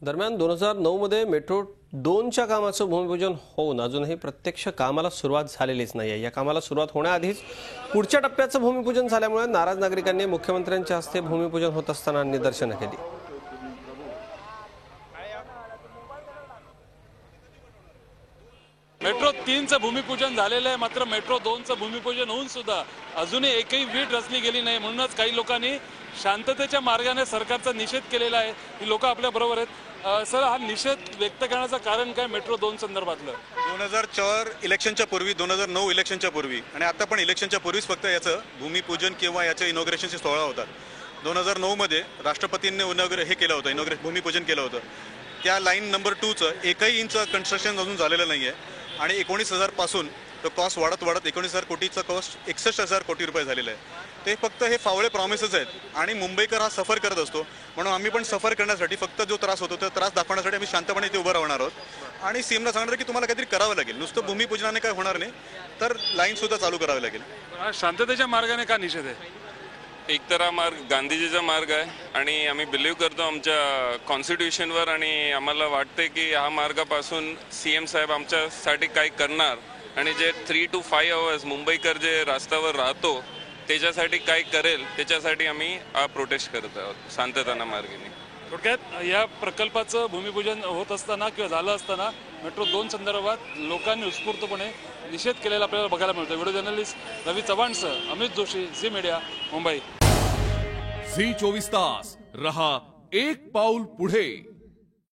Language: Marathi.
दरम्यान 2009 मध्ये मेट्रो 2च्या कामाचं भूमिपूजन होऊन अजूनही प्रत्यक्ष कामाला सुरुवात झालेलीच नाहीये। या कामाला सुरुवात होण्याआधीच पुढच्या टप्प्याचं भूमिपूजन झाल्यामुळे नाराज नागरिकांनी मुख्यमंत्र्यांच्या हस्ते भूमिपूजन होत असताना निदर्शनं केली। मेट्रो 3चं भूमिपूजन झालेलं आहे, मात्र मेट्रो 2चं भूमिपूजन होऊन सुद्धा अजूनही एकही वीट रचली गेली नाही। म्हणूनच काही लोकांनी शांततेच्या मार्गाने सरकारचा निषेध केलेला आहे। ही लोक आपल्या बरोबर आहेत। सर, हा निषेध व्यक्त करण्याचं कारण काय मेट्रो 2 संदर्भातलं? 2004 इलेक्शनच्या पूर्वी, 2009 इलेक्शनच्या पूर्वी आणि आता पण इलेक्शनच्या पूर्वीच फक्त याचं भूमिपूजन किंवा याचं इनॉग्रेशनचे सोहळा होतात। 2009 मध्ये राष्ट्रपतींनी हे केलं होतं, भूमिपूजन केलं होतं। त्या लाईन नंबर 2चं एकही इंच कन्स्ट्रक्शन अजून झालेलं नाहीये आणि 19,000 पासून तो कॉस्ट वाढत 19,000 कोटीचा कॉस्ट 61,000 कोटी रुपये झालेला आहे। ते फक्त हे फावळे प्रॉमिसेस आहेत आणि मुंबईकर हा सफर करत असतो, म्हणून आम्ही पण सफर करण्यासाठी फक्त जो त्रास होतो तो त्रास दाखवण्यासाठी आम्ही शांतपणे इथे उभं राहणार आहोत आणि सीएमला सांगणार की तुम्हाला काहीतरी करावं लागेल, नुसतं भूमिपूजनाने काय होणार नाही, तर लाईन सुद्धा चालू करावी लागेल। शांततेच्या मार्गाने का निषेध आहे? एक तर हा मार्ग गांधीजीचा मार्ग आहे आणि आम्ही बिलीव्ह करतो आमच्या कॉन्स्टिट्यूशनवर आणि आम्हाला वाटते की हा मार्गापासून सीएम साहेब आमच्यासाठी काय करणार आणि जे 3 to 5 आवर्स मुंबईकर जे रस्त्यावर राहतो त्याच्यासाठी काय करेल, त्याच्यासाठी आम्ही हा प्रोटेस्ट करत आहोत शांतताना मार्गाने। थोडक्यात या प्रकल्पाचं भूमिपूजन होत असताना किंवा झालं असताना मेट्रो 2 संदर्भात लोकांनी उत्स्फूर्तपणे निषेध केलेला आपल्याला बघायला मिळतो। व्हिडिओ जर्नलिस्ट रवी चव्हाणसह अमित जोशी, झी मीडिया, मुंबई। झी 24 तास रहा एक पाऊल पुढे।